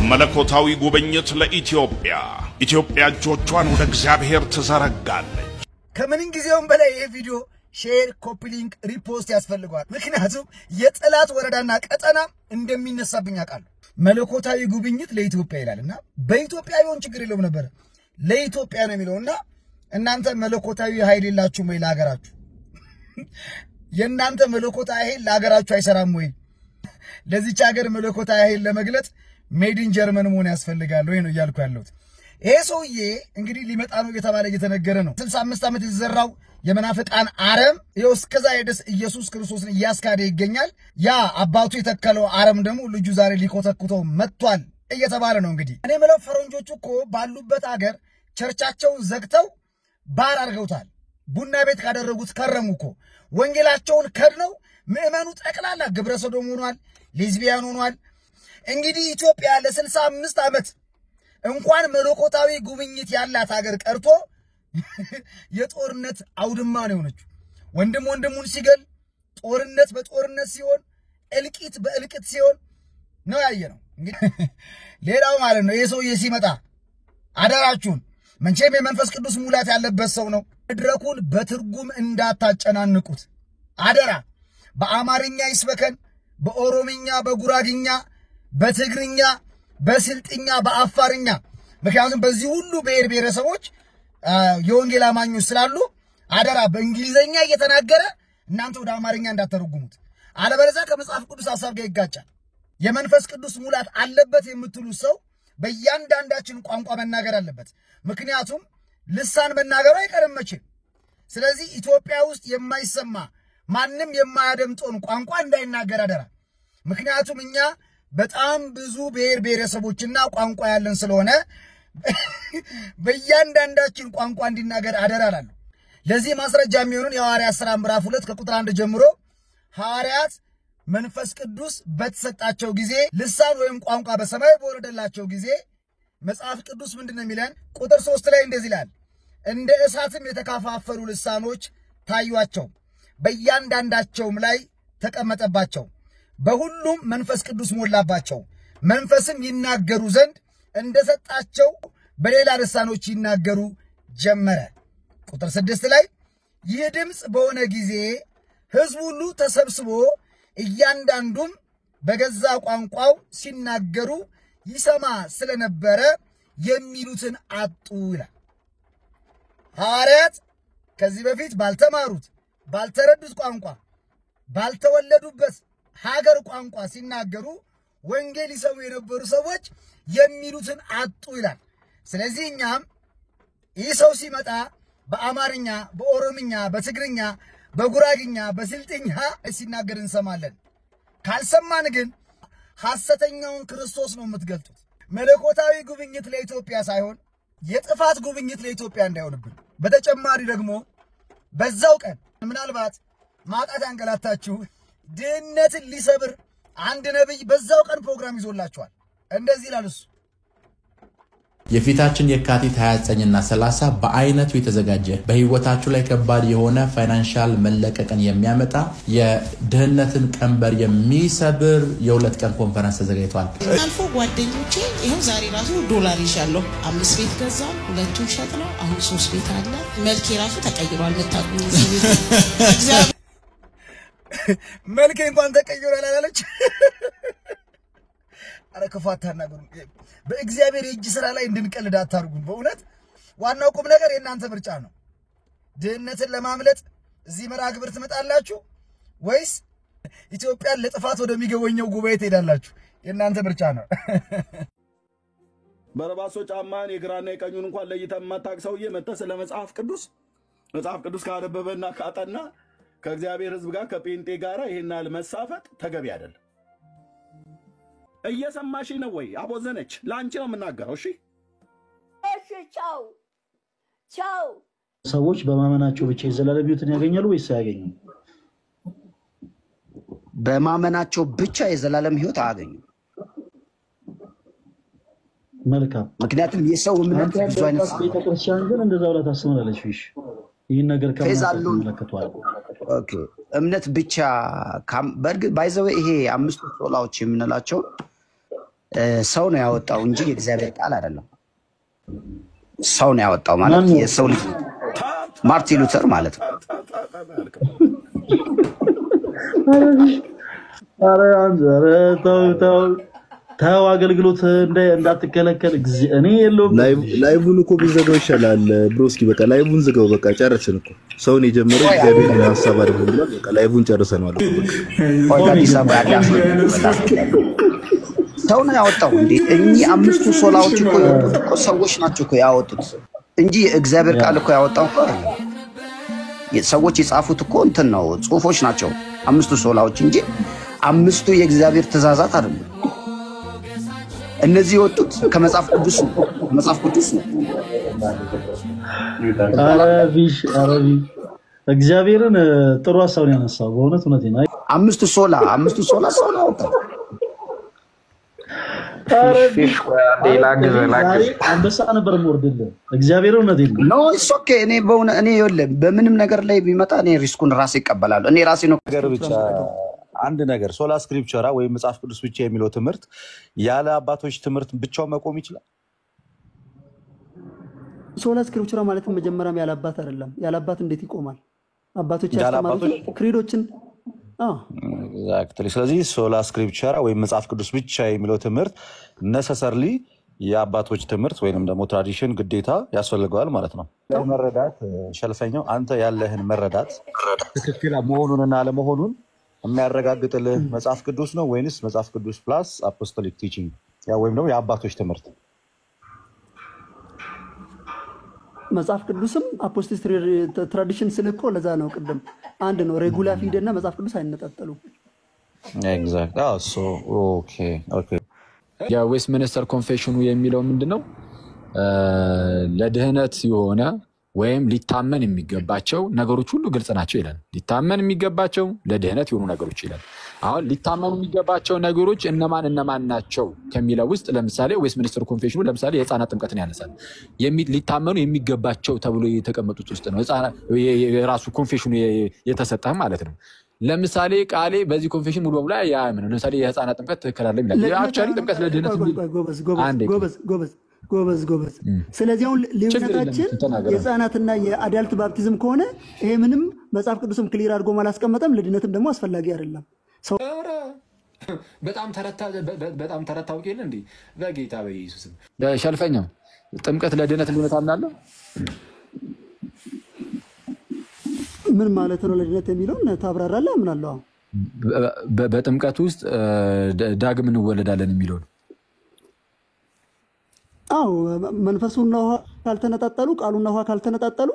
መለኮታዊ ጉብኝት ለኢትዮጵያ ኢትዮጵያ እጆቿን ወደ እግዚአብሔር ትዘረጋለች። ከምን ጊዜውም በላይ ይሄ ቪዲዮ ሼር፣ ኮፒ ሊንክ፣ ሪፖስት ያስፈልጋል። ምክንያቱም የጠላት ወረዳና ቀጠና እንደሚነሳብኝ አውቃለሁ። መለኮታዊ ጉብኝት ለኢትዮጵያ ይላልና በኢትዮጵያ ቢሆን ችግር የለውም ነበር። ለኢትዮጵያ ነው የሚለውና እናንተ መለኮታዊ ኃይል የላችሁም ወይ ለሀገራችሁ? የእናንተ መለኮታዊ ኃይል ለሀገራችሁ አይሰራም ወይ? ለዚች ሀገር መለኮታዊ ኃይል ለመግለጥ ሜድ ኢን ጀርመን መሆን ያስፈልጋል ወይ ነው እያልኩ ያለሁት። ይሄ ሰውዬ እንግዲህ ሊመጣ ነው እየተባለ እየተነገረ ነው። 65 ዓመት የተዘራው የመናፍቃን አረም ይኸው እስከዛ ድረስ ኢየሱስ ክርስቶስን እያስካደ ይገኛል። ያ አባቱ የተከለው አረም ደግሞ ልጁ ዛሬ ሊኮተኩተው መጥቷል እየተባለ ነው። እንግዲህ እኔ የምለው ፈረንጆቹ እኮ ባሉበት ሀገር ቸርቻቸውን ዘግተው ባር አድርገውታል። ቡና ቤት ካደረጉት ከረሙ እኮ። ወንጌላቸውን ከድነው ምዕመኑ ጠቅላላ ግብረ ሰዶም ሆኗል፣ ሌዝቢያን ሆኗል። እንግዲህ ኢትዮጵያ ለ65 ዓመት እንኳን መለኮታዊ ጉብኝት ያላት ሀገር ቀርቶ የጦርነት አውድማ ነው የሆነችው። ወንድም ወንድሙን ሲገል፣ ጦርነት በጦርነት ሲሆን፣ እልቂት በእልቂት ሲሆን ነው ያየነው። እንግዲህ ሌላው ማለት ነው የሰውዬ ሲመጣ አደራችሁን መንቼም የመንፈስ ቅዱስ ሙላት ያለበት ሰው ነው። መድረኩን በትርጉም እንዳታጨናንቁት አደራ። በአማርኛ ይስበከን፣ በኦሮምኛ፣ በጉራግኛ፣ በትግርኛ፣ በስልጥኛ፣ በአፋርኛ። ምክንያቱም በዚህ ሁሉ ብሔር ብሔረሰቦች የወንጌል አማኞች ስላሉ አደራ በእንግሊዘኛ እየተናገረ እናንተ ወደ አማርኛ እንዳትተረጉሙት። አለበለዚያ ከመጽሐፍ ቅዱስ ሐሳብ ጋር ይጋጫል። የመንፈስ ቅዱስ ሙላት አለበት የምትሉ ሰው በእያንዳንዳችን ቋንቋ መናገር አለበት። ምክንያቱም ልሳን መናገሩ አይቀርም መቼም። ስለዚህ ኢትዮጵያ ውስጥ የማይሰማ ማንም የማያደምጠውን ቋንቋ እንዳይናገር አደራ። ምክንያቱም እኛ በጣም ብዙ ብሔር ብሔረሰቦችና ቋንቋ ያለን ስለሆነ በእያንዳንዳችን ቋንቋ እንዲናገር አደራ እላለሁ። ለዚህ ማስረጃ የሚሆኑን የሐዋርያት ሥራ ምዕራፍ 2 ከቁጥር 1 ጀምሮ ሐዋርያት መንፈስ ቅዱስ በተሰጣቸው ጊዜ ልሳን ወይም ቋንቋ በሰማይ በወረደላቸው ጊዜ መጽሐፍ ቅዱስ ምንድነው የሚለን? ቁጥር 3 ላይ እንደዚህ ይላል፣ እንደ እሳትም የተካፋፈሉ ልሳኖች ታዩአቸው፣ በእያንዳንዳቸውም ላይ ተቀመጠባቸው፣ በሁሉም መንፈስ ቅዱስ ሞላባቸው፣ መንፈስም ይናገሩ ዘንድ እንደሰጣቸው በሌላ ልሳኖች ይናገሩ ጀመረ። ቁጥር 6 ላይ ይህ ድምፅ በሆነ ጊዜ ሕዝቡ ሁሉ ተሰብስቦ እያንዳንዱም በገዛ ቋንቋው ሲናገሩ ይሰማ ስለነበረ የሚሉትን አጡ ይላል። ሐዋርያት ከዚህ በፊት ባልተማሩት ባልተረዱት ቋንቋ ባልተወለዱበት ሀገር ቋንቋ ሲናገሩ ወንጌል ይሰሙ የነበሩ ሰዎች የሚሉትን አጡ ይላል። ስለዚህ እኛም ይህ ሰው ሲመጣ በአማርኛ፣ በኦሮምኛ፣ በትግርኛ፣ በጉራግኛ፣ በስልጥኛ ሲናገር እንሰማለን። ካልሰማን ግን ሐሰተኛውን ክርስቶስ ነው የምትገልጡት። መለኮታዊ ጉብኝት ለኢትዮጵያ ሳይሆን የጥፋት ጉብኝት ለኢትዮጵያ እንዳይሆንብን። በተጨማሪ ደግሞ በዛው ቀን ምናልባት ማጣት ያንገላታችሁ ድህነትን ሊሰብር አንድ ነብይ በዛው ቀን ፕሮግራም ይዞላችኋል። እንደዚህ ይላል እሱ። የፊታችን የካቲት 29 እና 30 በአይነቱ የተዘጋጀ በህይወታችሁ ላይ ከባድ የሆነ ፋይናንሻል መለቀቅን የሚያመጣ የድህነትን ቀንበር የሚሰብር የሁለት ቀን ኮንፈረንስ ተዘጋጅቷል። አልፎ ጓደኞቼ ይሄው ዛሬ ራሱ ዶላር ይሻለው 5 ቤት ገዛው፣ 2ቱን ሸጥ ነው አሁን 3 ቤት አለ። መልኬ ራሱ ተቀይሯል። መታቁኝ እግዚአብሔር መልኬ እንኳን ተቀይሯል አላለች። አረከፋታና በእግዚአብሔር የእጅ ስራ ላይ እንድንቀልድ አታርጉን። በእውነት ዋናው ቁም ነገር የእናንተ ምርጫ ነው። ድህነትን ለማምለጥ እዚህ መርሃ ግብር ትመጣላችሁ ወይስ ኢትዮጵያን ለጥፋት ወደሚገወኘው ጉባኤ ትሄዳላችሁ? የእናንተ ምርጫ ነው። በረባሶ ጫማን የግራና የቀኙን እንኳን ለይተህ የማታውቅ ሰውዬ መጥተህ ስለ መጽሐፍ ቅዱስ ካነበበና ካጠና ከእግዚአብሔር ሕዝብ ጋር ከጴንጤ ጋር ይሄን ያህል መሳፈጥ ተገቢ አይደለም። እየሰማሽ ነው ወይ? አቦዘነች ላንቺ ነው የምናገረው። እሺ ቻው ቻው። ሰዎች በማመናቸው ብቻ የዘላለም ሕይወትን ያገኛሉ ወይስ አያገኙም? በማመናቸው ብቻ የዘላለም ሕይወት አያገኙም። መልካም። ምክንያቱም የሰው እምነት ብዙ አይነት ቤተክርስቲያን ግን እንደዛው ላይ ታስመላለች። እሺ ይሄን ነገር ከመለከቷል። ኦኬ እምነት ብቻ በርግጥ ባይዘው ይሄ አምስቱ ሶላዎች የምንላቸው ሰው ነው ያወጣው እንጂ የእግዚአብሔር ቃል አይደለም። ሰው ነው ያወጣው ማለት የሰው ልጅ ማርቲን ሉተር ማለት ነው። ተው አገልግሎት እንዳትከለከል እኔ የለውም። ላይቡን እኮ ቢዘጋው ይሻላል ብሮስኪ። በቃ ላይቡን ዝጋው። በቃ ጨረስን እኮ ሰውን የጀመረው እግዚአብሔር ሐሳብ አይደለም ብሏል። በቃ ላይቡን ጨርሰናል። ሰው ነው ያወጣው እንዴ? እኚህ 5 ሶላዎች እኮ ሰዎች ናቸው እኮ ያወጡት እንጂ እግዚአብሔር ቃል እኮ ያወጣው እኮ አይደለም። ሰዎች የጻፉት እኮ እንትን ነው ጽሁፎች ናቸው 5 ሶላዎች እንጂ 5 የእግዚአብሔር ትእዛዛት አይደለም። እነዚህ የወጡት ከመጽሐፍ ቅዱስ ነው። መጽሐፍ ቅዱስ ነው። አረቢ እግዚአብሔርን ጥሩ ሐሳብ ያነሳው በእውነት ነው። 5 ሶላ ሰው ነው ያወጣው። አንበሳ ነበር የምወርድልህ እግዚአብሔር እውነቴን ነው። ኖ ኢትስ ኦኬ። እኔ ይኸውልህ በምንም ነገር ላይ ቢመጣ እኔ ሪስኩን ራሴ እቀበላለሁ። እኔ ራሴ ነው ነገር ብቻ አንድ ነገር ሶላ ስክሪፕቸራ ወይም መጽሐፍ ቅዱስ ብቻ የሚለው ትምህርት ያለ አባቶች ትምህርት ብቻው መቆም ይችላል? ሶላ ስክሪፕቸራ ማለት መጀመሪያም ያለ አባት አይደለም። ያለ አባት እንዴት ይቆማል? አባቶች ያስተማሩት ክሪዶችን ኤግዛክትሊ። ስለዚህ ሶላ ስክሪፕቸራ ወይም መጽሐፍ ቅዱስ ብቻ የሚለው ትምህርት ነሰሰርሊ የአባቶች ትምህርት ወይንም ደግሞ ትራዲሽን ግዴታ ያስፈልገዋል ማለት ነው። መረዳት ሸልፈኛው አንተ ያለህን መረዳት ትክክል መሆኑንና አለመሆኑን የሚያረጋግጥልህ መጽሐፍ ቅዱስ ነው ወይንስ መጽሐፍ ቅዱስ ፕላስ አፖስቶሊክ ቲቺንግ ወይም ደግሞ የአባቶች ትምህርት? መጽሐፍ ቅዱስም አፖስቶሊክ ትራዲሽን ስልኮ ለዛ ነው ቅድም አንድ ነው። ሬጉላ ፊደና መጽሐፍ ቅዱስ አይነጣጠሉም። ኤግዛክት ኦኬ። የዌስትሚኒስተር ኮንፌሽኑ የሚለው ምንድነው? ለድህነት የሆነ ወይም ሊታመን የሚገባቸው ነገሮች ሁሉ ግልጽ ናቸው ይላል። ሊታመን የሚገባቸው ለድህነት የሆኑ ነገሮች ይላል። አሁን ሊታመኑ የሚገባቸው ነገሮች እነማን ናቸው ከሚለው ውስጥ ለምሳሌ ዌስትሚኒስተር ኮንፌሽኑ ለምሳሌ የህፃናት ጥምቀትን ያነሳል። ሊታመኑ የሚገባቸው ተብሎ የተቀመጡት ውስጥ ነው የራሱ ኮንፌሽኑ የተሰጠ ማለት ነው። ለምሳሌ ቃሌ በዚህ ኮንፌሽን ሙሉ በሙሉ አያምንም። ለምሳሌ የህፃናት ጥምቀት ትክክል አይደለም ይላል። አክቹዋሊ ጥምቀት ለድህነት ጎበዝ። ስለዚህ አሁን ልዩነታችን የህፃናትና የአዳልት ባፕቲዝም ከሆነ ይሄ ምንም መጽሐፍ ቅዱስም ክሊር አድርጎ አላስቀመጠም፣ ለድነትም ደግሞ አስፈላጊ አይደለም። በጣም ተረታውቂ የለ እንዴ? በጌታ በኢየሱስም ሸልፈኛው ጥምቀት ለድነት ልዩነት አምናለሁ። ምን ማለት ነው ለድነት የሚለውን ታብራራለህ? አምናለሁ። በጥምቀት ውስጥ ዳግም እንወለዳለን የሚለው ነው። አዎ መንፈሱና ውሃ ካልተነጣጠሉ፣ ቃሉና ውሃ ካልተነጣጠሉ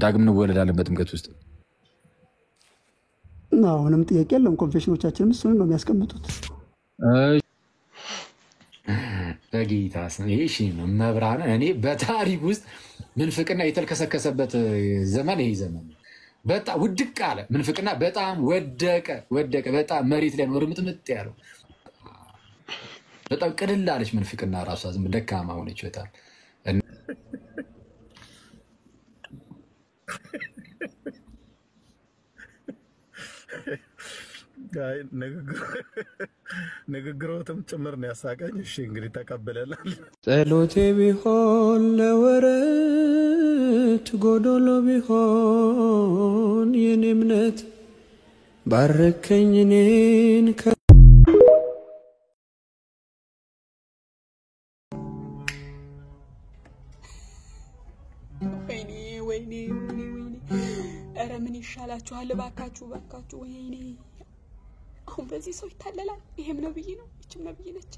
ዳግም እንወለዳለን በጥምቀት ውስጥ። ምንም ጥያቄ የለም። ኮንፌሽኖቻችንም እሱን ነው የሚያስቀምጡት። በጌታ ስም እሺ ነው መብራን። እኔ በታሪክ ውስጥ ምንፍቅና የተልከሰከሰበት ዘመን ይሄ ዘመን በጣም ውድቅ አለ። ምንፍቅና በጣም ወደቀ። በጣም መሬት ላይ ነው ርምጥምጥ ያለው። በጣም ቅልል አለች ምንፍቅና ራሷ ዝም ደካማ ሆነች በጣም። ንግግሮትም ጭምር ነው ያሳቀኝ። እሺ እንግዲህ ተቀበለናል። ጸሎቴ ቢሆን ለወረት ጎዶሎ ቢሆን የኔ እምነት ባረከኝ እኔን ወይኔ ኧረ ምን ይሻላችኋል? እባካችሁ ወይኔ አሁን በዚህ ሰው ይታለላል። ይሄም ነብይ ነው፣ እችም ነብይ ነች።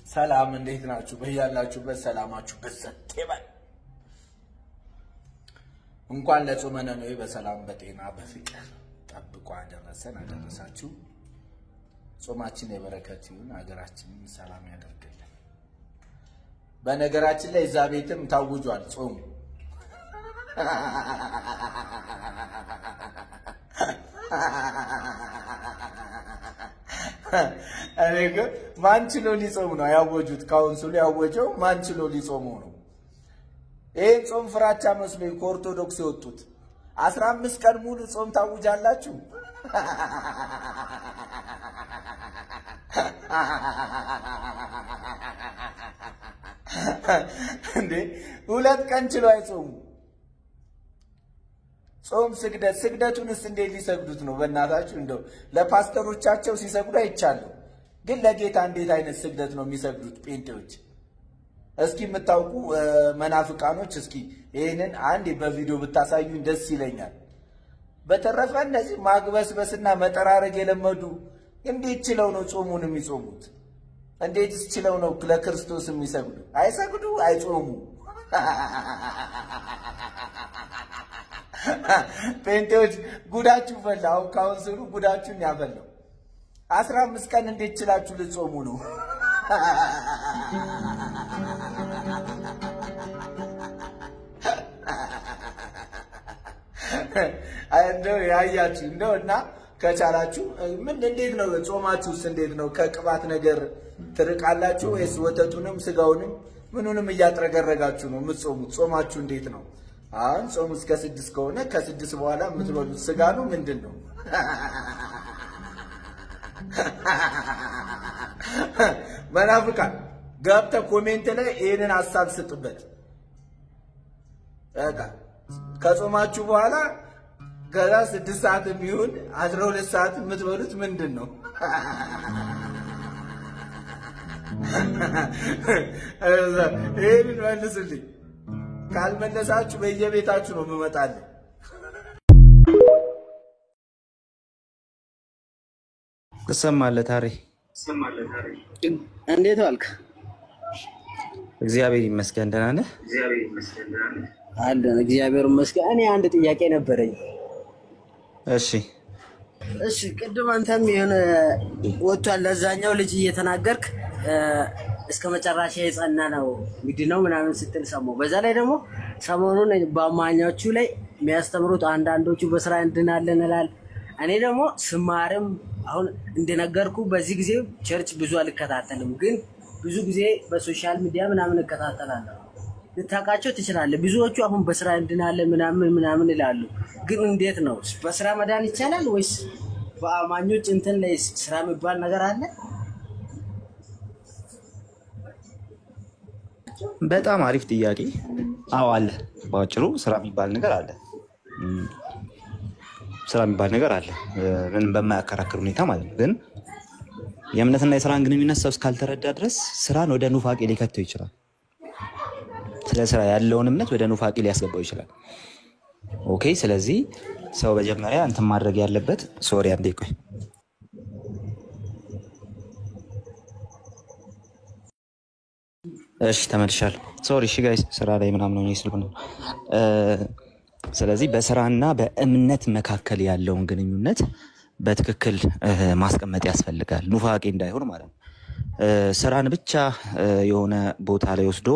ሰላም እንዴት ናችሁ? በያላችሁበት ሰላማችሁ በሰጥ ይበል። እንኳን ለጾመ ነነዌ በሰላም በጤና በፍቅር ጠብቆ አደረሳችሁ። ጾማችን የበረከት ይሁን፣ ሀገራችንን ሰላም ያደርግልን። በነገራችን ላይ እዛ ቤትም ታውጇል ጾሙ። እኔ ግን ማን ችሎ ሊጾም ነው ያወጁት? ካውንስሉ ያወጀው ማን ችሎ ሊጾሙ ነው? ይሄን ጾም ፍራቻ መስሎኝ ከኦርቶዶክስ የወጡት 15 ቀን ሙሉ ጾም ታውጃላችሁ። እንዴ 2 ቀን ችሎ አይጾሙ? ጾም ስግደቱንስ እንዴት ሊሰግዱት ነው? በእናታችሁ እንደው ለፓስተሮቻቸው ሲሰግዱ አይቻለሁ፣ ግን ለጌታ እንዴት አይነት ስግደት ነው የሚሰግዱት ጴንጤዎች? እስኪ የምታውቁ መናፍቃኖች እስኪ ይሄንን አንዴ በቪዲዮ ብታሳዩኝ ደስ ይለኛል። በተረፈ እነዚህ ማግበስበስና መጠራረግ የለመዱ እንዴት ችለው ነው ጾሙን የሚጾሙት? እንዴትስ ችለው ነው ለክርስቶስ የሚሰግዱ? አይሰግዱ፣ አይጾሙ። ጴንጤዎች ጉዳችሁ ፈላ። አሁን ካውንስሉ ጉዳችሁን ያፈላው። 15 ቀን እንዴት ችላችሁ ልጾሙ ነው? እንደው ያያችሁ እንደው እና ከቻላችሁ ምን እንዴት ነው ጾማችሁስ? እንዴት ነው? ከቅባት ነገር ትርቃላችሁ ወይስ ወተቱንም ስጋውንም ምኑንም እያጥረገረጋችሁ ነው የምትጾሙት? ጾማችሁ እንዴት ነው? አሁን ጾሙ እስከ 6 ከሆነ ከ6 በኋላ የምትበሉት ስጋ ነው ምንድን ነው? መናፍቃን ገብተህ ኮሜንት ላይ ይሄንን ሐሳብ ስጡበት። በቃ ከጾማችሁ በኋላ ከዛ 6 ሰዓት የሚሆን 12 ሰዓት የምትበሉት ምንድን ነው? ይሄንን መልሱልኝ። ካልመለሳችሁ በየቤታችሁ ነው የምመጣለን። ትሰማለህ ታሪ? እንዴት ዋልክ? እግዚአብሔር ይመስገን። ደህና ነህ? አለን እግዚአብሔር ይመስገን። እኔ አንድ ጥያቄ ነበረኝ። እሺ ቅድም አንተም የሆነ ወጥቷል ለዛኛው ልጅ እየተናገርክ እስከ መጨረሻ የጸና ነው ምንድነው ምናምን ስትል ሰማሁ። በዛ ላይ ደግሞ ሰሞኑን በአማኞቹ ላይ የሚያስተምሩት አንዳንዶቹ በስራ እንድናለን ይላል። እኔ ደግሞ ስማርም አሁን እንደነገርኩ በዚህ ጊዜ ቸርች ብዙ አልከታተልም፣ ግን ብዙ ጊዜ በሶሻል ሚዲያ ምናምን እከታተላለሁ። ልታውቃቸው ትችላለህ። ብዙዎቹ አሁን በስራ እንድናለን ምናምን ይላሉ። ግን እንዴት ነው በስራ መዳን ይቻላል ወይስ በአማኞች እንትን ላይ ስራ የሚባል ነገር አለ? በጣም አሪፍ ጥያቄ። አዎ አለ። ባጭሩ ስራ የሚባል ነገር አለ። ስራ የሚባል ነገር አለ፣ ምንም በማያከራክር ሁኔታ ማለት ነው። ግን የእምነትና የስራን ግንኙነት ሰው እስካልተረዳ ድረስ ስራን ወደ ኑፋቄ ሊከተው ይችላል። ስለ ስራ ያለውን እምነት ወደ ኑፋቄ ሊያስገባው ይችላል። ኦኬ። ስለዚህ ሰው መጀመሪያ እንትን ማድረግ ያለበት ሶሪ አንዴ ቆይ። እሺ ተመልሻለሁ። ሶሪ እሺ ጋይስ፣ ስራ ላይ ምናምን ነው ስለሆነ ስለዚህ በስራና በእምነት መካከል ያለውን ግንኙነት በትክክል ማስቀመጥ ያስፈልጋል፣ ኑፋቄ እንዳይሆን ማለት ነው። ስራን ብቻ የሆነ ቦታ ላይ ወስዶ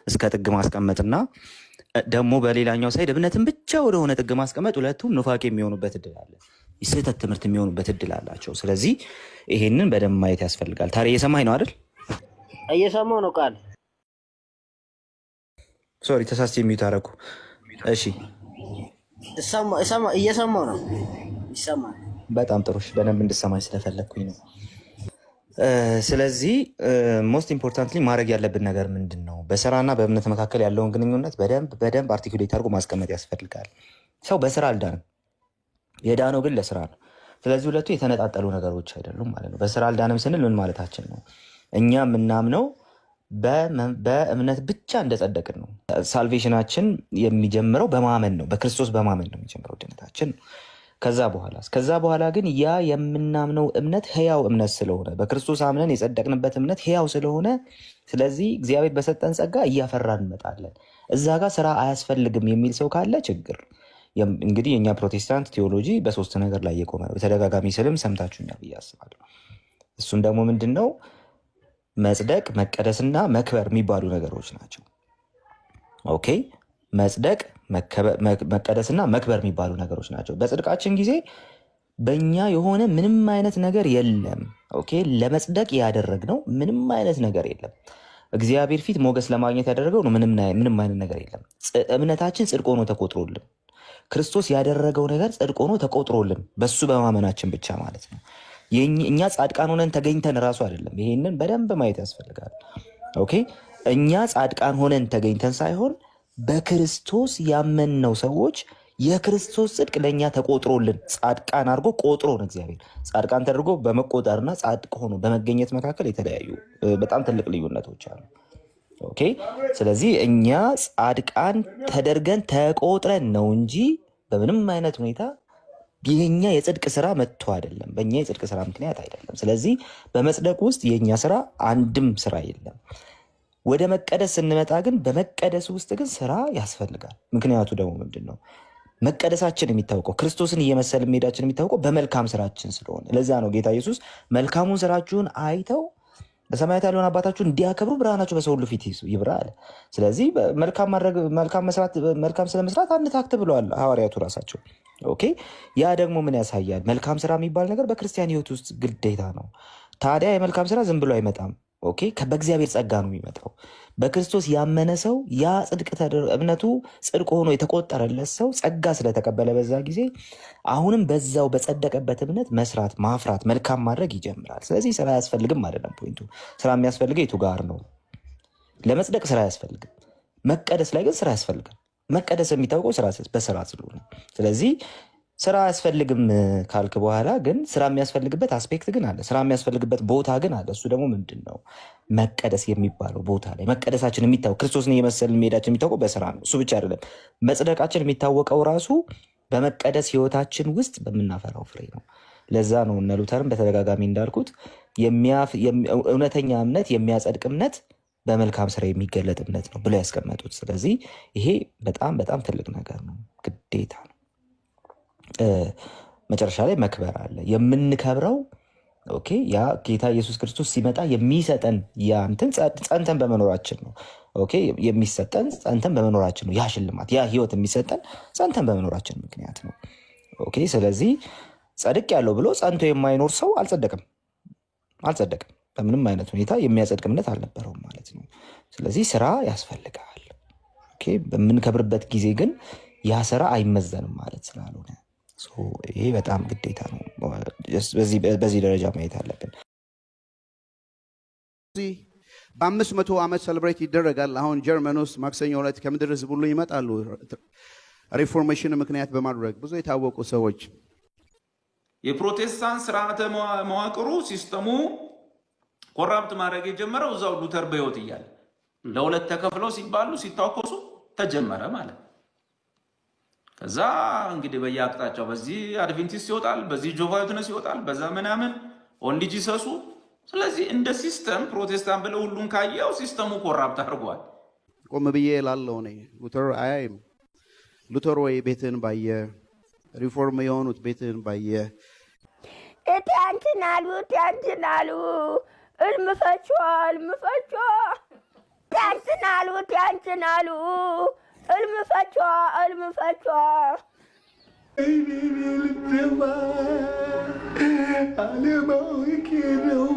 እስከ ጥግ ማስቀመጥና ደግሞ በሌላኛው ሳይድ እምነትን ብቻ ወደ ሆነ ጥግ ማስቀመጥ ሁለቱም ኑፋቄ የሚሆኑበት እድል አለ፣ የስህተት ትምህርት የሚሆኑበት እድል አላቸው። ስለዚህ ይሄንን በደንብ ማየት ያስፈልጋል። ታዲያ እየሰማኸኝ ነው አይደል? እየሰማሁ ነው ቃል። ሶሪ ተሳስቼ የሚዩት አደረኩ። እሺ እየሰማሁ ነው። ይሰማል። በጣም ጥሩ። በደንብ እንድሰማኝ ስለፈለግኩኝ ነው። ስለዚህ ሞስት ኢምፖርታንትሊ ማድረግ ያለብን ነገር ምንድን ነው? በስራና በእምነት መካከል ያለውን ግንኙነት በደንብ አርቲኩሌት አድርጎ ማስቀመጥ ያስፈልጋል። ሰው በስራ አልዳንም፣ የዳነው ግን ለስራ ነው። ስለዚህ ሁለቱ የተነጣጠሉ ነገሮች አይደሉም ማለት ነው። በስራ አልዳንም ስንል ምን ማለታችን ነው? እኛ የምናምነው በእምነት ብቻ እንደጸደቅን ነው። ሳልቬሽናችን የሚጀምረው በማመን ነው፣ በክርስቶስ በማመን ነው የሚጀምረው ድነታችን። ከዛ በኋላ ግን ያ የምናምነው እምነት ህያው እምነት ስለሆነ በክርስቶስ አምነን የጸደቅንበት እምነት ህያው ስለሆነ ስለዚህ እግዚአብሔር በሰጠን ጸጋ እያፈራን እንመጣለን። እዛ ጋር ስራ አያስፈልግም የሚል ሰው ካለ ችግር። እንግዲህ የኛ ፕሮቴስታንት ቴዎሎጂ በሶስት ነገር ላይ የቆመ ነው። በተደጋጋሚ ስልም ሰምታችሁኛል ብዬ አስባለሁ። እሱም ደግሞ ምንድነው? መጽደቅ፣ መቀደስና መክበር የሚባሉ ነገሮች ናቸው። ኦኬ። መጽደቅ፣ መቀደስና መክበር የሚባሉ ነገሮች ናቸው። በጽድቃችን ጊዜ በእኛ የሆነ ምንም አይነት ነገር የለም። ኦኬ። ለመጽደቅ ያደረግነው ምንም አይነት ነገር የለም። እግዚአብሔር ፊት ሞገስ ለማግኘት ያደረገው ነው ምንም አይነት ነገር የለም። እምነታችን ጽድቅ ሆኖ ተቆጥሮልን ክርስቶስ ያደረገው ነገር ጽድቅ ሆኖ ተቆጥሮልን በሱ በማመናችን ብቻ ማለት ነው። እኛ ጻድቃን ሆነን ተገኝተን ራሱ አይደለም። ይሄንን በደንብ ማየት ያስፈልጋል። ኦኬ እኛ ጻድቃን ሆነን ተገኝተን ሳይሆን በክርስቶስ ያመንነው ሰዎች የክርስቶስ ጽድቅ ለኛ ተቆጥሮልን ጻድቃን አድርጎ ቆጥሮን እግዚአብሔር ጻድቃን ተደርጎ በመቆጠርና ጻድቅ ሆኖ በመገኘት መካከል የተለያዩ በጣም ትልቅ ልዩነቶች አሉ። ኦኬ ስለዚህ እኛ ጻድቃን ተደርገን ተቆጥረን ነው እንጂ በምንም አይነት ሁኔታ የኛ የጽድቅ ስራ መጥቶ አይደለም። በእኛ የጽድቅ ስራ ምክንያት አይደለም። ስለዚህ በመጽደቅ ውስጥ የኛ ስራ አንድም ስራ የለም። ወደ መቀደስ ስንመጣ ግን በመቀደስ ውስጥ ግን ስራ ያስፈልጋል። ምክንያቱ ደግሞ ምንድነው? መቀደሳችን የሚታወቀው ክርስቶስን እየመሰልን መሄዳችን የሚታወቀው በመልካም ስራችን ስለሆነ ለዛ ነው ጌታ ኢየሱስ መልካሙን ስራችሁን አይተው በሰማያት ያለውን አባታችሁን እንዲያከብሩ ብርሃናችሁ በሰው ሁሉ ፊት ይብራ አለ። ስለዚህ መልካም ስለመስራት አንታክት ብለዋል ሐዋርያቱ ራሳቸው። ኦኬ ያ ደግሞ ምን ያሳያል? መልካም ስራ የሚባል ነገር በክርስቲያን ህይወት ውስጥ ግዴታ ነው። ታዲያ የመልካም ስራ ዝም ብሎ አይመጣም። ኦኬ በእግዚአብሔር ጸጋ ነው የሚመጣው። በክርስቶስ ያመነ ሰው ያ ጽድቅ እምነቱ ጽድቅ ሆኖ የተቆጠረለት ሰው ጸጋ ስለተቀበለ በዛ ጊዜ አሁንም በዛው በጸደቀበት እምነት መስራት፣ ማፍራት፣ መልካም ማድረግ ይጀምራል። ስለዚህ ስራ አያስፈልግም አይደለም ፖይንቱ። ስራ የሚያስፈልገው የቱ ጋር ነው? ለመጽደቅ ስራ አያስፈልግም። መቀደስ ላይ ግን ስራ ያስፈልጋል። መቀደስ የሚታወቀው በስራ ስለሆነ ስለዚህ ስራ አያስፈልግም ካልክ በኋላ ግን ስራ የሚያስፈልግበት አስፔክት ግን አለ። ስራ የሚያስፈልግበት ቦታ ግን አለ። እሱ ደግሞ ምንድነው? መቀደስ የሚባለው ቦታ ላይ መቀደሳችን የሚታወቀው ክርስቶስን እየመሰልን መሄዳችን የሚታወቀው በስራ ነው። እሱ ብቻ አይደለም። መጽደቃችን የሚታወቀው ራሱ በመቀደስ ህይወታችን ውስጥ በምናፈራው ፍሬ ነው። ለዛ ነው እነ ሉተርም በተደጋጋሚ እንዳልኩት እውነተኛ እምነት የሚያጸድቅ እምነት በመልካም ስራ የሚገለጥ እምነት ነው ብለው ያስቀመጡት። ስለዚህ ይሄ በጣም በጣም ትልቅ ነገር ነው፣ ግዴታ ነው። መጨረሻ ላይ መክበር አለ። የምንከብረው ኦኬ ያ ጌታ ኢየሱስ ክርስቶስ ሲመጣ የሚሰጠን ያ እንትን ጸንተን በመኖራችን ነው። ኦኬ የሚሰጠን ጸንተን በመኖራችን ነው። ያ ሽልማት ያ ህይወት የሚሰጠን ጸንተን በመኖራችን ምክንያት ነው። ኦኬ ስለዚህ ጸድቅ ያለው ብሎ ጸንቶ የማይኖር ሰው አልጸደቀም። በምንም አይነት ሁኔታ የሚያጸድቅ እምነት አልነበረውም ማለት ነው። ስለዚህ ስራ ያስፈልጋል። ኦኬ በምንከብርበት ጊዜ ግን ያ ስራ አይመዘንም ማለት ስላልሆነ ይሄ በጣም ግዴታ ነው። በዚህ ደረጃ ማየት አለብን። በ500 ዓመት ሴሌብሬት ይደረጋል። አሁን ጀርመን ውስጥ ማክሰኞ ዕለት ከምድር ህዝብ ሁሉ ይመጣሉ። ሪፎርሜሽን ምክንያት በማድረግ ብዙ የታወቁ ሰዎች የፕሮቴስታንት ስርዓተ መዋቅሩ ሲስተሙ ኮራፕት ማድረግ የጀመረው እዛው ሉተር በህይወት እያለ ለሁለት ተከፍለው ሲባሉ ሲታወቁ ተጀመረ ማለት ነው። ከዛ እንግዲህ በየአቅጣጫው በዚህ አድቬንቲስት ይወጣል፣ በዚህ ጆቫ ዊትነስ ይወጣል፣ በዛ ምናምን ኦንሊ ጂሰሱ። ስለዚህ እንደ ሲስተም ፕሮቴስታንት ብለው ሁሉን ካየው ሲስተሙ ኮራፕት አድርጓል። ቆም ብዬ እላለሁ እኔ ሉተር አያይም። ሉተር ወይ ቤትህን ባየ፣ ሪፎርም የሆኑት ቤትህን ባየ እታንትን አሉ እልምፈቿ ታንትን አሉ እልምፈቿ ልትማ አለማወቅ ነው።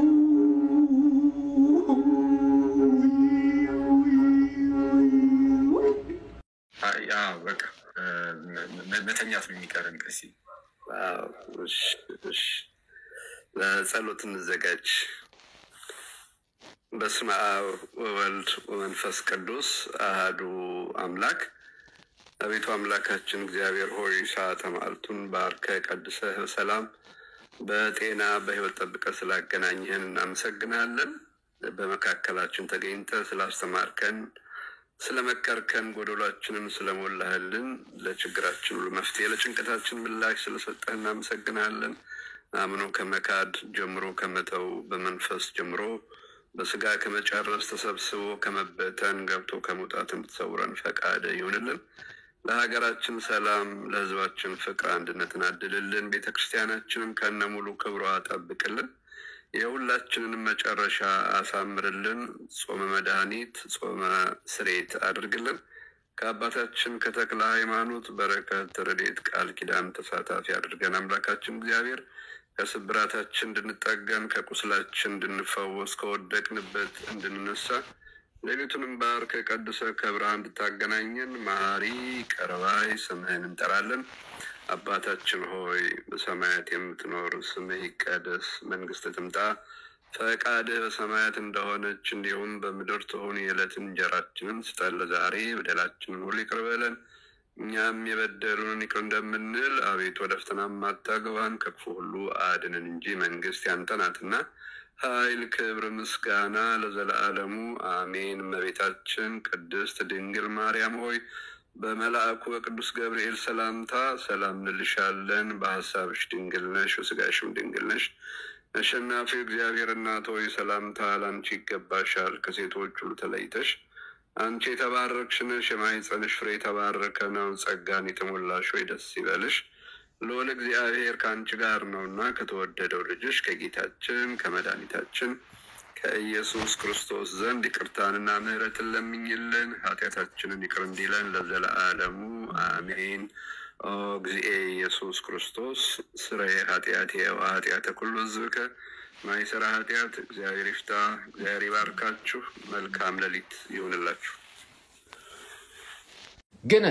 በቃ መተኛት ነው የሚቀረን። ቀሲ ለጸሎት እንዘጋጅ። በስመ አብ ወወልድ ወመንፈስ ቅዱስ አሐዱ አምላክ። አቤቱ አምላካችን እግዚአብሔር ሆይ ሰዓተ መዓልቱን ባርከ ቀድሰህ ሰላም በጤና በህይወት ጠብቀህ ስላገናኘህን እናመሰግናለን። በመካከላችን ተገኝተህ ስላስተማርከን፣ ስለመከርከን፣ ጎደሏችንን ስለሞላህልን፣ ለችግራችን ሁሉ መፍትሄ ለጭንቀታችን ምላሽ ስለሰጠህ እናመሰግናለን። አምኖ ከመካድ ጀምሮ ከመተው በመንፈስ ጀምሮ በስጋ ከመጨረስ ተሰብስቦ ከመበተን ገብቶ ከመውጣት እንድትሰውረን ፈቃድ ይሁንልን። ለሀገራችን ሰላም፣ ለህዝባችን ፍቅር፣ አንድነትን አድልልን። ቤተክርስቲያናችንን ከነሙሉ ክብሯ ጠብቅልን። የሁላችንን መጨረሻ አሳምርልን። ጾመ መድኃኒት ጾመ ስሬት አድርግልን። ከአባታችን ከተክለ ሃይማኖት በረከት ረድኤት ቃል ኪዳን ተሳታፊ አድርገን አምላካችን እግዚአብሔር ከስብራታችን እንድንጠገን ከቁስላችን እንድንፈወስ ከወደቅንበት እንድንነሳ ሌሊቱንም ባርከ ቀድሰ ከብርሃን እንድታገናኘን መሐሪ ቀርባይ ስምህን እንጠራለን። አባታችን ሆይ በሰማያት የምትኖር ስምህ ይቀደስ፣ መንግስት ትምጣ፣ ፈቃድህ በሰማያት እንደሆነች እንዲሁም በምድር ትሁን። የዕለት እንጀራችንን ስጠን ዛሬ፣ በደላችንን ሁሉ ይቅር በለን እኛም የበደሉንን ይቅር እንደምንል፣ አቤቱ ወደ ፈተናም አታግባን ከክፉ ሁሉ አድነን እንጂ መንግስት ያንተ ናትና ኃይል፣ ክብር፣ ምስጋና ለዘለዓለሙ አሜን። እመቤታችን ቅድስት ድንግል ማርያም ሆይ በመልአኩ በቅዱስ ገብርኤል ሰላምታ ሰላም እንልሻለን። በሐሳብሽ ድንግል ነሽ፣ በሥጋሽም ድንግል ነሽ። አሸናፊው እግዚአብሔር እናት ሆይ ሰላምታ ላንቺ ይገባሻል። ከሴቶች ሁሉ ተለይተሽ አንቺ የተባረክሽ ነሽ፣ የማኅፀንሽ ፍሬ የተባረከ ነው። ጸጋን የተሞላሽ ሆይ ደስ ይበልሽ፣ ልዑል እግዚአብሔር ከአንቺ ጋር ነውና ከተወደደው ልጅሽ ከጌታችን ከመድኃኒታችን ከኢየሱስ ክርስቶስ ዘንድ ይቅርታንና ምሕረትን ለምኝልን ኃጢአታችንን ይቅር እንዲለን ለዘለዓለሙ አሜን። ኦ እግዚእ ኢየሱስ ክርስቶስ ስረየ ኃጢአቴ ወኃጢአተ ኩሉ ሕዝብከ ማይሰራ ኃጢአት እግዚአብሔር ይፍታ። እግዚአብሔር ይባርካችሁ። መልካም ሌሊት ይሁንላችሁ። ግን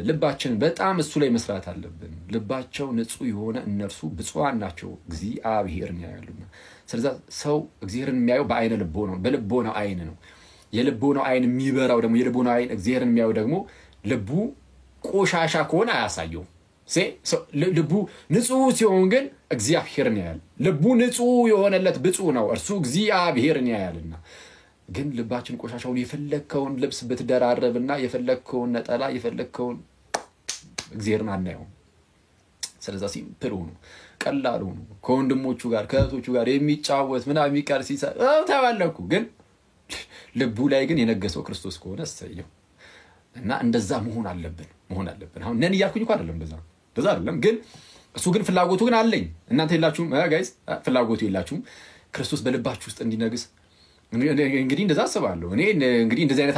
ልባችን በጣም እሱ ላይ መስራት አለብን። ልባቸው ንጹህ የሆነ እነርሱ ብፁዓን ናቸው እግዚአብሔርን ያያሉና። ስለዚህ ሰው እግዚአብሔርን የሚያየው በአይነ ልቦናው ነው፣ በልቦናው አይን ነው። የልቦናው አይን የሚበራው ደግሞ የልቦናው አይን እግዚአብሔርን የሚያየው ደግሞ ልቡ ቆሻሻ ከሆነ አያሳየው። ልቡ ንጹህ ሲሆን ግን እግዚአብሔርን ያያል። ልቡ ንጹህ የሆነለት ብፁዕ ነው፣ እርሱ እግዚአብሔርን ያያልና። ግን ልባችን ቆሻሻውን የፈለከውን ልብስ ብትደራረብና የፈለከውን ነጠላ የፈለከውን እግዚአብሔርን አናየው። ስለዚህ ሲምፕል ሆኖ ቀላል ሆኖ ከወንድሞቹ ጋር ከእህቶቹ ጋር የሚጫወት ምናምን የሚቀር ተባለኩ። ግን ልቡ ላይ ግን የነገሰው ክርስቶስ ከሆነ እሰየው። እና እንደዛ መሆን አለብን። አሁን ነን እያልኩኝ እኮ አይደለም፣ እንደዛ አይደለም። ግን እሱ ግን ፍላጎቱ ግን አለኝ። እናንተ የላችሁም ጋይስ፣ ፍላጎቱ የላችሁም። ክርስቶስ በልባችሁ ውስጥ እንዲነግስ እንግዲህ እንደዛ አስባለሁ። እኔ እንግዲህ እንደዚህ አይነት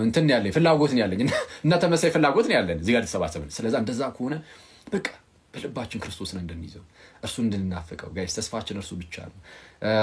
እንትን ያለኝ ፍላጎት ነው ያለኝ እና ተመሳሳይ ፍላጎት ነው ያለን እዚህ ጋር ተሰባሰብን። ስለዚህ እንደዛ ከሆነ በቃ በልባችን ክርስቶስን እንድንይዘው እርሱን እንድንናፍቀው ጋይስ፣ ተስፋችን እርሱ ብቻ ነው። Yeah.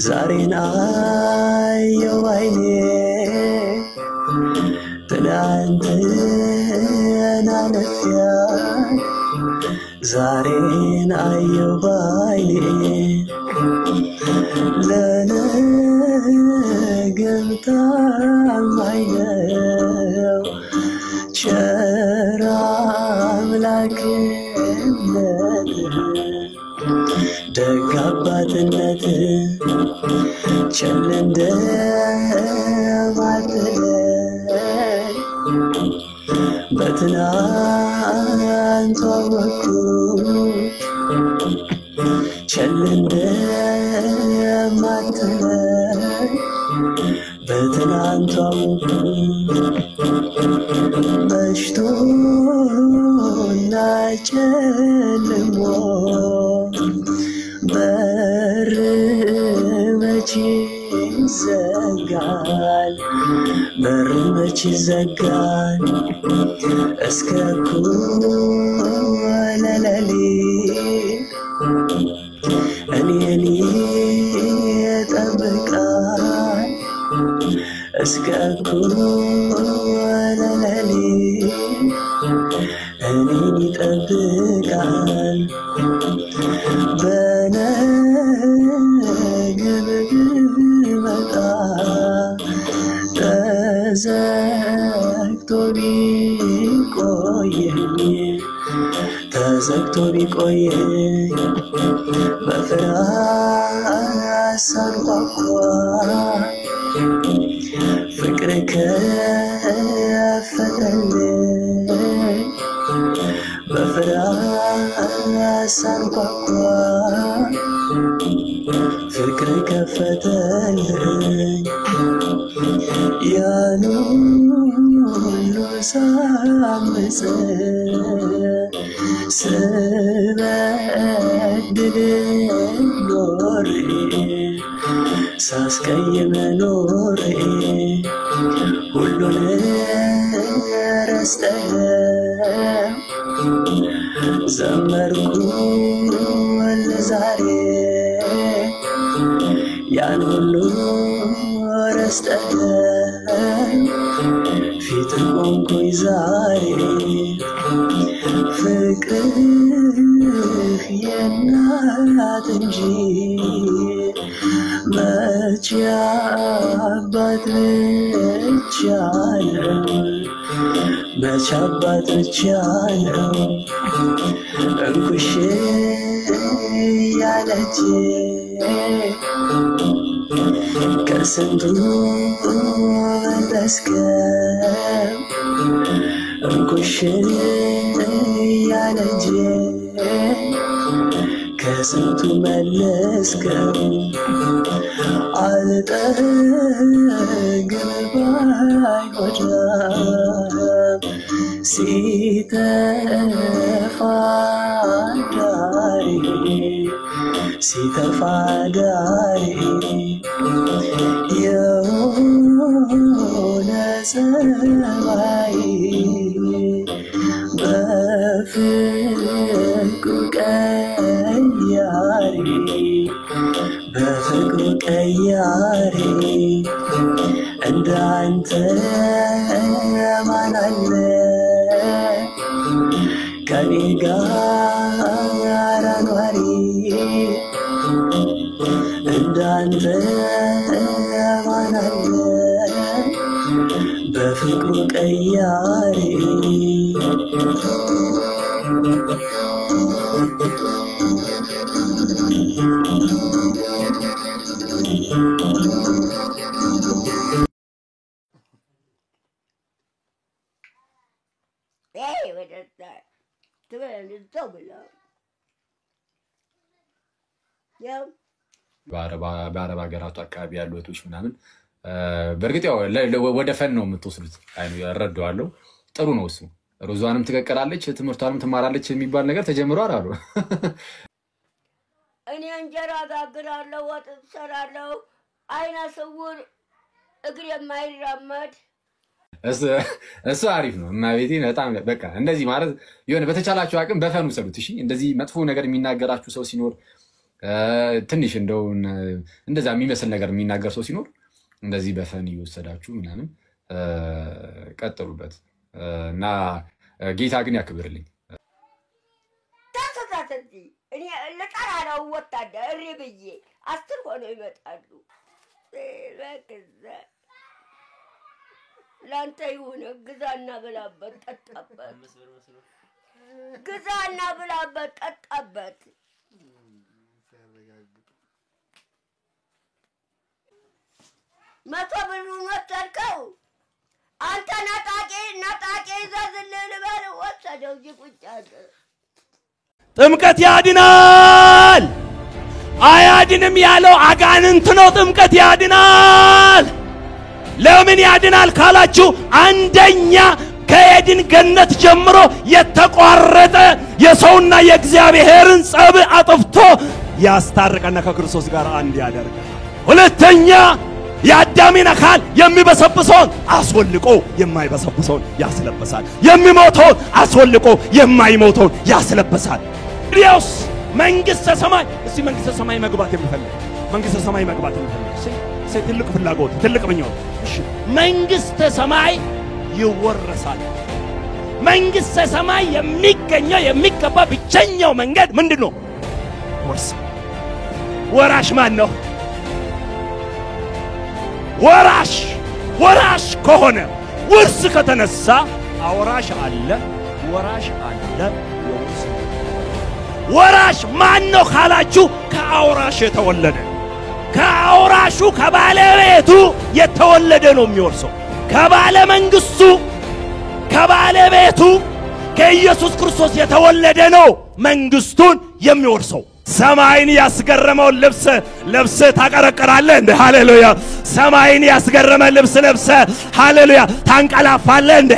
ዛሬን አየው አይኔ ትናንትን አለፊያ ዛሬን አየው ባይኔ ለነገም ታማኝ ነው ቸር አምላክነት ደግ አባትነት ቸል እንደማትለይ በትናንት አወቅኩት ቸል እንደማትለይ በትናንት አወቅኩት መሽቶና ጨልሞ በር መቼ ይዘጋል በር መቼ ይዘጋል እስከ እኩለ ሌሊት እኔን ይጠብቃል እስከ እኩለ ሌሊት እኔን ይጠብቃል በነገር ብመጣ ተዘግቶ ቢቆየኝ በፍርሃት ሳንኳኳ ፍቅር ከፈተልኝ በፍርሃት ሳንኳኳ ፍቅር ከፈተልኝ ያን ሁሉ ሳምፅ ስበድል ኖሬ ሳስቀይም ኖሬ ሁሉን ረስተህ ዘመርኩ ለዛሬ ያን ሁሉ ረስተህ ፊት ቆምኩኝ ዛሬ ፍቅርህ የእናት እንጂ መቼ አባት ብቻ ነው መቼ አባት ብቻ ነው እንኩሽ ያለች ከስንቱ መለስከው እንኩሽ ያለች ከስንቱ መለስከው አልጠግብ ባይጎዳም ሲተፋ ዳሪ የሆነ ጸባይ በፍቅሩ ቀያሪ እንዳንተ ማን አለ ከኔ ጋር ኗሪ እንዳንተ በፍቅሩ ቀያሪ Hey, what is that? Do it in double up. Yeah. በአረብ ሀገራቱ አካባቢ ያሉ እህቶች ምናምን በእርግጥ ያው ወደ ፈን ነው የምትወስዱት። አይ ነው ያረዳዋለሁ። ጥሩ ነው እሱ። ሮዟንም ትቀቀላለች ትምህርቷንም ትማራለች የሚባል ነገር ተጀምሯል አሉ። እኔ እንጀራ ጋግራለሁ፣ ወጥ እሰራለሁ፣ አይነ ስውር እግር የማይራመድ እሱ አሪፍ ነው። እማቤቴ በጣም በቃ እንደዚህ ማለት የሆነ በተቻላችሁ አቅም በፈኑ ሰሉት። እሺ እንደዚህ መጥፎ ነገር የሚናገራችሁ ሰው ሲኖር ትንሽ እንደው እንደዛ የሚመስል ነገር የሚናገር ሰው ሲኖር እንደዚህ በፈን ይወሰዳችሁ ምናምን ቀጥሉበት እና ጌታ ግን ያክብርልኝ። ተሳሳተኝ እኔ ለጣራ ነው ወጣደ እሪብዬ 10 ሆነው ይመጣሉ። ለከዛ ላንተ ይሁን ግዛና ብላበት ጠጣበት፣ ግዛና ብላበት ጠጣበት። መቶ ብሩ ወጣልከው አንተ ነጣቂ ይዘዝልህ ልበል ወሰደው እንጂ ቁጭ አለ። ጥምቀት ያድናል አያድንም ያለው አጋንንት ነው። ጥምቀት ያድናል። ለምን ያድናል ካላችሁ አንደኛ ከኤድን ገነት ጀምሮ የተቋረጠ የሰውና የእግዚአብሔርን ጸብ አጥፍቶ ያስታርቀና ከክርስቶስ ጋር አንድ ያደርጋል። ሁለተኛ የአዳምን አካል የሚበሰብሰውን አስወልቆ የማይበሰብሰውን ያስለበሳል። የሚሞተውን አስወልቆ የማይሞተውን ያስለበሳል። ዲያስ መንግስተ ሰማይ እስቲ መንግስተ ሰማይ መግባት የሚፈልግ መንግስተ ሰማይ መግባት የሚፈልግ እሺ ትልቅ ፍላጎት ትልቅ ምኞት እሺ መንግስተ ሰማይ ይወረሳል። መንግስተ ሰማይ የሚገኘው የሚገባ ብቸኛው መንገድ ምንድነው? ወርስ ወራሽ ማን ነው? ወራሽ ከሆነ ውርስ ከተነሳ አውራሽ አለ፣ ወራሽ አለ። ወራሽ ማን ነው ካላችሁ ከአውራሽ የተወለደ ከአውራሹ ከባለቤቱ የተወለደ ነው የሚወርሰው። ከባለ መንግስቱ ከባለቤቱ ከኢየሱስ ክርስቶስ የተወለደ ነው መንግስቱን የሚወርሰው። ሰማይን ያስገረመው ልብስ ለብሰ ታቀረቀራለህ እንደ ሃሌሉያ። ሰማይን ያስገረመ ልብስ ለብሰ ሃሌሉያ ታንቀላፋለህ እንደ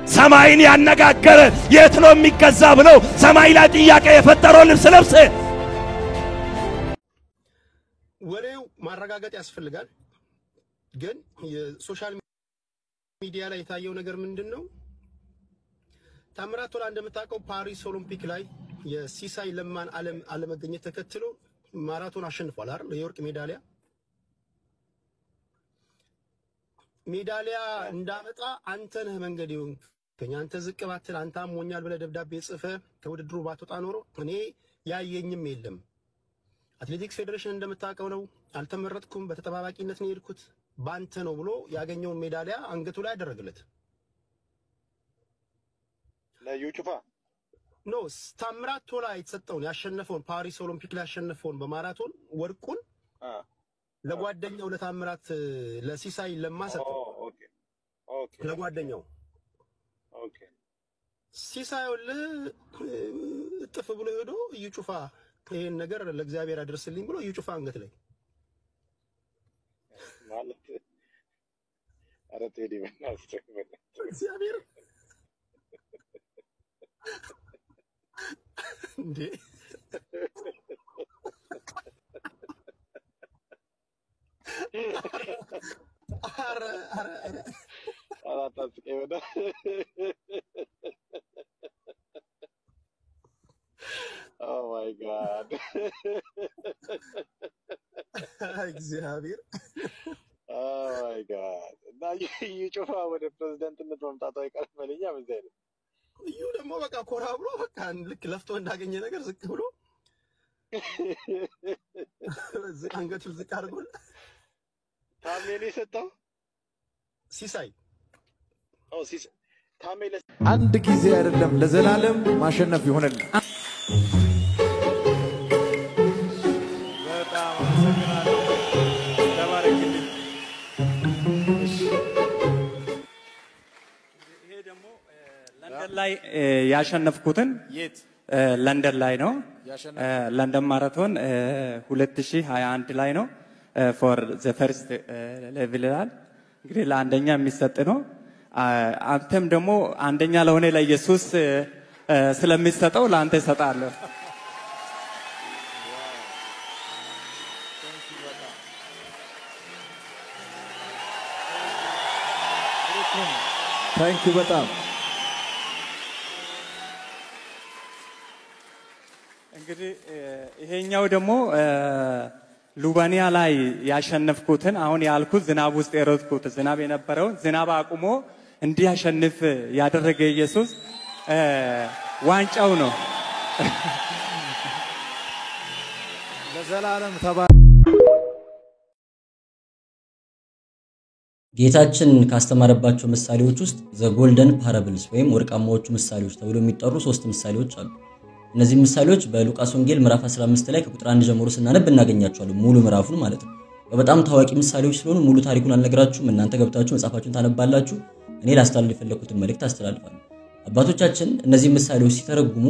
ሰማይን ያነጋገረ የት ነው የሚገዛ ብሎ ሰማይ ላይ ጥያቄ የፈጠረው ልብስ ለብሰ ወሬው ማረጋገጥ ያስፈልጋል። ግን የሶሻል ሚዲያ ላይ የታየው ነገር ምንድነው? ታምራት ቶላ እንደምታውቀው ፓሪስ ኦሎምፒክ ላይ የሲሳይ ለማን አለመገኘት ተከትሎ ማራቶን አሸንፏል አይደል? የወርቅ ሜዳሊያ እንዳመጣ አንተ ነህ መንገድ ይሁንከኝ አንተ ዝቅ ባትል አንተ አሞኛል ብለህ ደብዳቤ ጽፈህ ከውድድሩ ባትወጣ ኖሮ እኔ ያየኝም የለም። አትሌቲክስ ፌዴሬሽን እንደምታውቀው ነው አልተመረጥኩም፣ በተጠባባቂነት ነው የሄድኩት ባንተ ነው ብሎ ያገኘውን ሜዳሊያ አንገቱ ላይ ያደረገለት ለዩጩፋ ኖ ታምራት ቶላ የተሰጠውን ያሸነፈውን ፓሪስ ኦሎምፒክ ላይ ያሸነፈውን በማራቶን ወርቁን ለጓደኛው ለታምራት ለሲሳይ ለማሰጠው ኦኬ ለጓደኛው ሲሳይ ጥፍ ብሎ ሄዶ ዩጩፋ ይሄን ነገር ለእግዚአብሔር አድርስልኝ ብሎ ዩጩፋ አንገት ላይ ማለት አረ ቴዲ በእናትህ እግዚአብሔር እንዴ አረ አላጣጥቄ ወደ Oh my God. እግዚአብሔር Oh my God. እና ይጩፋ ወደ ፕሬዝዳንትነት መምጣቱ አይቀርም መልኛ በዛ አይደል? እዩ ደግሞ በቃ ኮራ ብሎ በቃ ልክ ለፍቶ እንዳገኘ ነገር ዝቅ ብሎ አንገቱን ዝቅ አድርጎ ታሜ ነው የሰጠው ሲሳይ ታሜ አንድ ጊዜ አይደለም ለዘላለም ማሸነፍ ይሆንልን። በጣም አመሰግናለሁ። ተባረክልኝ። ይሄ ደግሞ ለንደን ላይ ያሸነፍኩትን ለንደን ላይ ነው። ለንደን ማራቶን 2021 ላይ ነው። ፎር ዘ ፈርስት ሌቭል ይላል። እንግዲህ ለአንደኛ የሚሰጥ ነው። አንተም ደግሞ አንደኛ ለሆነ ለኢየሱስ ስለሚሰጠው ለአንተ እሰጣለሁ። ታንክ ዩ በጣም እንግዲህ ይሄኛው ደግሞ ሉባኒያ ላይ ያሸነፍኩትን አሁን ያልኩት ዝናብ ውስጥ የሮጥኩት ዝናብ የነበረው ዝናብ አቁሞ እንዲያሸንፍ ያደረገ ኢየሱስ ዋንጫው ነው። ለዘላለም ተባ ጌታችን ካስተማረባቸው ምሳሌዎች ውስጥ ዘ ጎልደን ፓራብልስ ወይም ወርቃማዎቹ ምሳሌዎች ተብሎ የሚጠሩ 3 ምሳሌዎች አሉ። እነዚህ ምሳሌዎች በሉቃስ ወንጌል ምዕራፍ 15 ላይ ከቁጥር 1 ጀምሮ ስናነብ እናገኛቸዋለን። ሙሉ ምዕራፉን ማለት ነው። በጣም ታዋቂ ምሳሌዎች ስለሆኑ ሙሉ ታሪኩን አልነግራችሁም። እናንተ ገብታችሁ መጽሐፋችሁን ታነባላችሁ። እኔ ላስተላልፍ የፈለኩትን መልእክት አስተላልፋለሁ። አባቶቻችን እነዚህ ምሳሌዎች ሲተረጉሙ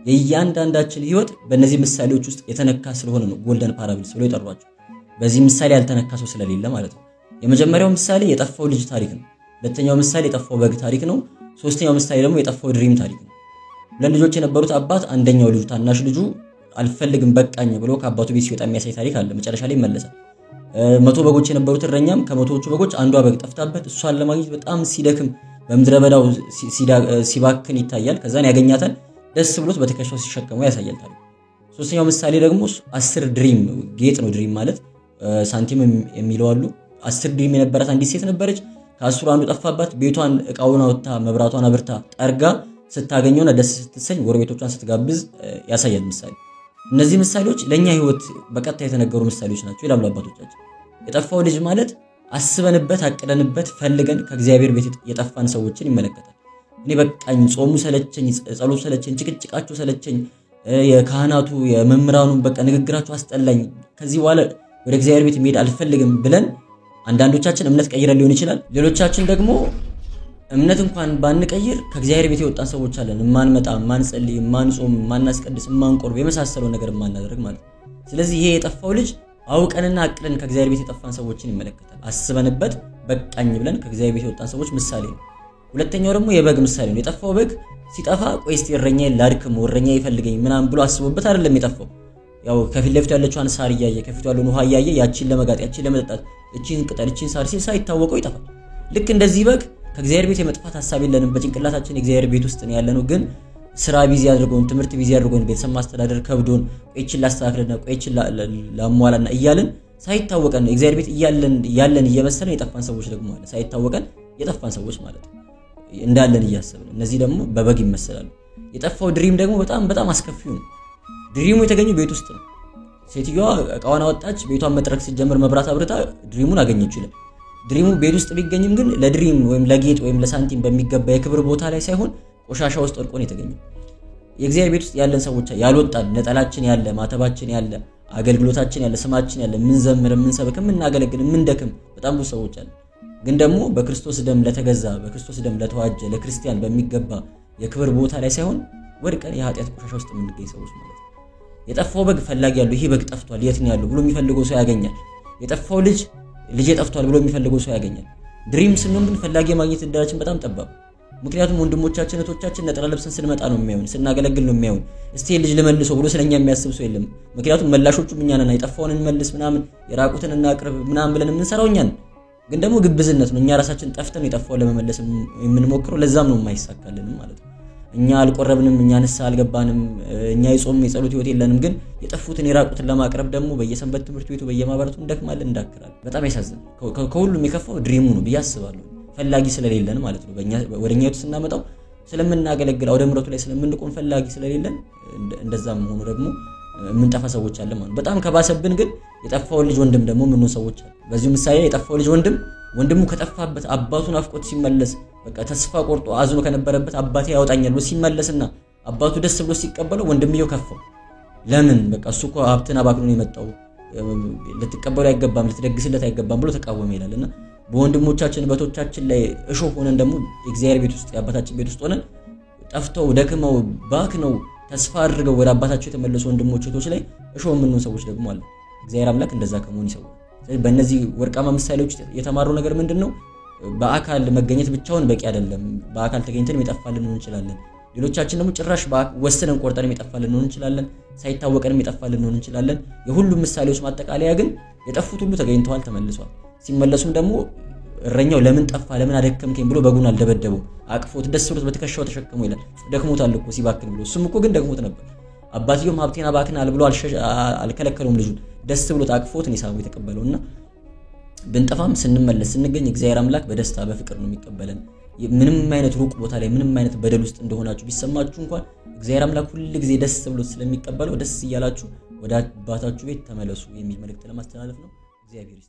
የእያንዳንዳችን ህይወት በእነዚህ ምሳሌዎች ውስጥ የተነካ ስለሆነ ነው ጎልደን ፓራብልስ ብለው የጠሯቸው። በዚህ ምሳሌ ያልተነካ ሰው ስለሌለ ማለት ነው። የመጀመሪያው ምሳሌ የጠፋው ልጅ ታሪክ ነው። ሁለተኛው ምሳሌ የጠፋው በግ ታሪክ ነው። ሶስተኛው ምሳሌ ደግሞ የጠፋው ድሪም ታሪክ ነው። ሁለት ልጆች የነበሩት አባት አንደኛው ልጁ ታናሽ ልጁ አልፈልግም በቃኝ ብሎ ከአባቱ ቤት ሲወጣ የሚያሳይ ታሪክ አለ። መጨረሻ ላይ ይመለሳል። 100 በጎች የነበሩት እረኛም ከ100ዎቹ በጎች አንዷ በግ ጠፍታበት እሷን ለማግኘት በጣም ሲደክም በምድረ በዳው ሲባክን ይታያል። ከዛን ያገኛታል። ደስ ብሎት በትከሻው ሲሸከመው ያሳያል ታሪክ። ሶስተኛው ምሳሌ ደግሞ 10 ድሪም ጌጥ ነው። ድሪም ማለት ሳንቲም የሚለው አሉ። 10 ድሪም የነበራት አንዲት ሴት ነበረች። ከ10 አንዱ ጠፋባት። ቤቷን እቃውን አውጥታ መብራቷን አብርታ ጠርጋ ስታገኘውና ደስ ስትሰኝ ጎረቤቶቿን ስትጋብዝ ያሳያል ምሳሌ። እነዚህ ምሳሌዎች ለኛ ህይወት በቀጥታ የተነገሩ ምሳሌዎች ናቸው ይላሉ አባቶቻችን። የጠፋው ልጅ ማለት አስበንበት አቅደንበት ፈልገን ከእግዚአብሔር ቤት የጠፋን ሰዎችን ይመለከታል። እኔ በቃኝ፣ ጾሙ ሰለቸኝ፣ ጸሎቱ ሰለቸኝ፣ ጭቅጭቃቸው ሰለቸኝ፣ የካህናቱ የመምህራኑ በቃ ንግግራቸው አስጠላኝ፣ ከዚህ በኋላ ወደ እግዚአብሔር ቤት መሄድ አልፈልግም ብለን አንዳንዶቻችን እምነት ቀይረን ሊሆን ይችላል። ሌሎቻችን ደግሞ እምነት እንኳን ባንቀይር ከእግዚአብሔር ቤት የወጣን ሰዎች አለን። ማንመጣ፣ ማንጸልይ፣ ማንጾም፣ ማናስቀድስ፣ ማንቆርብ የመሳሰለው ነገር ማናደርግ ማለት ነው። ስለዚህ ይሄ የጠፋው ልጅ አውቀንና አቅለን ከእግዚአብሔር ቤት የጠፋን ሰዎችን ይመለከታል። አስበንበት በቃኝ ብለን ከእግዚአብሔር ቤት የወጣን ሰዎች ምሳሌ ነው። ሁለተኛው ደግሞ የበግ ምሳሌ ነው። የጠፋው በግ ሲጠፋ ቆይ እስቲ እረኛዬ ላድክም፣ እረኛ ይፈልገኝ ምናምን ብሎ አስቦበት አይደለም የጠፋው። ያው ከፊት ለፊቱ ያለችውን ሳር እያየ ከፊቱ ያለውን ውሃ እያየ ያቺን ለመጋጥ ያቺን ለመጠጣት እቺን ቅጠል እቺን ሳር ሲል ሳይታወቀው ይጠፋል። ልክ እንደዚህ በግ ከእግዚአብሔር ቤት የመጥፋት ሐሳብ የለንም። በጭንቅላታችን የእግዚአብሔር ቤት ውስጥ ነው ያለነው። ግን ስራ ቢዚ አድርጎን፣ ትምህርት ቢዚ አድርጎን፣ ቤተሰብ ማስተዳደር ከብዶን ቆይችን ላስተካክልና ቆይችን ላሟላና እያልን ሳይታወቀን ነው እግዚአብሔር ቤት እያለን እየመሰለን የጠፋን ሰዎች ደግሞ አለ። ሳይታወቀን የጠፋን ሰዎች ማለት ነው እንዳለን እያሰብን። እነዚህ ደግሞ በበግ ይመሰላሉ። የጠፋው ድሪም ደግሞ በጣም አስከፊው ነው። ድሪሙ የተገኘው ቤት ውስጥ ነው። ሴትዮዋ እቃዋን አወጣች፣ ቤቷን መጥረግ ሲጀምር መብራት አብርታ ድሪሙን አገኘችው ይላል። ድሪሙ ቤት ውስጥ ቢገኝም ግን ለድሪም ወይም ለጌጥ ወይም ለሳንቲም በሚገባ የክብር ቦታ ላይ ሳይሆን ቆሻሻ ውስጥ ወድቆ ነው የተገኘው። የእግዚአብሔር ቤት ውስጥ ያለን ሰዎች ያልወጣን ነጠላችን ያለ ማተባችን ያለ አገልግሎታችን ያለ ስማችን ያለ ምን ዘምር ምን ሰበክ ምን እናገለግል ምን ደክም በጣም ብዙ ሰዎች አሉ። ግን ደግሞ በክርስቶስ ደም ለተገዛ በክርስቶስ ደም ለተዋጀ ለክርስቲያን በሚገባ የክብር ቦታ ላይ ሳይሆን ወድቀን የኃጢአት ቆሻሻ ውስጥ የምንገኝ ሰዎች ማለት ነው። የጠፋው በግ ፈላጊ ያለው ይሄ በግ ጠፍቷል የት ነው ያለው ብሎ የሚፈልገው ሰው ያገኛል። የጠፋው ልጅ ጠፍቷል ብሎ የሚፈልገው ሰው ያገኛል። ድሪም ስንሆን ግን ፈላጊ ማግኘት እድላችን በጣም ጠባብ። ምክንያቱም ወንድሞቻችን እህቶቻችን ነጠላ ለብሰን ስንመጣ ነው የሚያዩን፣ ስናገለግል ነው የሚያዩን። እስቲ ልጅ ለመልሶ ብሎ ስለኛ የሚያስብ ሰው የለም። ምክንያቱም መላሾቹ እኛ ነን። የጠፋውን እንመልስ ምናምን የራቁትን እናቅርብ ምናምን ብለን የምንሰራው እኛ ነን። ግን ደግሞ ግብዝነት ነው። እኛ ራሳችን ጠፍተን የጠፋውን ለመመለስ የምንሞክረው። ለዛም ነው የማይሳካልን ማለት ነው። እኛ አልቆረብንም፣ እኛ ንስሐ አልገባንም፣ እኛ የጾም የጸሎት ህይወት የለንም። ግን የጠፉትን የራቁትን ለማቅረብ ደግሞ በየሰንበት ትምህርት ቤቱ በየማህበረቱ እንደክማለን እንዳክራለን። በጣም ያሳዝናል። ከሁሉም የከፋው ድሪሙ ነው ብዬ አስባለሁ። ፈላጊ ስለሌለን ማለት ነው። ወደኛ ህይወት ስናመጣው ስለምናገለግል አውደ ምሕረቱ ላይ ስለምንቆም ፈላጊ ስለሌለን እንደዛም ሆኖ ደግሞ የምንጠፋ ሰዎች አለ ማለት ነው። በጣም ከባሰብን ግን የጠፋውን ልጅ ወንድም ደግሞ ምን ሰዎች አሉ። በዚህ ምሳሌ የጠፋው ልጅ ወንድሙ ከጠፋበት አባቱን አፍቆት ሲመለስ በቃ ተስፋ ቆርጦ አዝኖ ከነበረበት አባቴ ያወጣኛል ብሎ ሲመለስና አባቱ ደስ ብሎ ሲቀበለው ወንድምየው ከፋው። ለምን በቃ እሱ እኮ ሀብትን አባክኖ የመጣው ልትቀበለው አይገባም ልትደግስለት አይገባም ብሎ ተቃወመ ይላልና በወንድሞቻችን በቶቻችን ላይ እሾህ ሆነን ደግሞ እግዚአብሔር ቤት ውስጥ ያባታችን ቤት ውስጥ ሆነን ጠፍተው ደክመው ባክነው ተስፋ አድርገው ወደ አባታቸው የተመለሱ ወንድሞች እህቶች ላይ እሾህ የምንሆን ሰዎች ደግሞ አለ። እግዚአብሔር አምላክ እንደዛ ከመሆን ይሰውራል። ስለዚህ በእነዚህ ወርቃማ ምሳሌዎች የተማረው ነገር ምንድነው? በአካል መገኘት ብቻውን በቂ አይደለም። በአካል ተገኝተን የጠፋልን ልንሆን እንችላለን። ሌሎቻችን ደግሞ ጭራሽ ወስነን ቆርጠን የጠፋልን ልንሆን እንችላለን። ሳይታወቀንም የጠፋልን ልንሆን እንችላለን። የሁሉም ምሳሌዎች ማጠቃለያ ግን የጠፉት ሁሉ ተገኝተዋል፣ ተመልሰዋል። ሲመለሱም ደግሞ እረኛው ለምን ጠፋ ለምን አደከምከኝ ብሎ በጉን አልደበደበው፣ አቅፎት ደስ ብሎት በትከሻው ተሸክሞ ይላል። ደክሞታል እኮ ሲባክን ብሎ እሱም እኮ ግን ደክሞት ነበር። አባትየውም ሀብቴን አባክናል ብሎ አልከለከለውም። ልጁን ደስ ብሎት አቅፎት ነው ሳሙ የተቀበለውና ብንጠፋም ስንመለስ ስንገኝ እግዚአብሔር አምላክ በደስታ በፍቅር ነው የሚቀበለን። ምንም አይነት ሩቅ ቦታ ላይ ምንም አይነት በደል ውስጥ እንደሆናችሁ ቢሰማችሁ እንኳን እግዚአብሔር አምላክ ሁሉ ጊዜ ደስ ብሎት ስለሚቀበለው ደስ እያላችሁ ወደ አባታችሁ ቤት ተመለሱ የሚል መልእክት ለማስተላለፍ ነው። እግዚአብሔር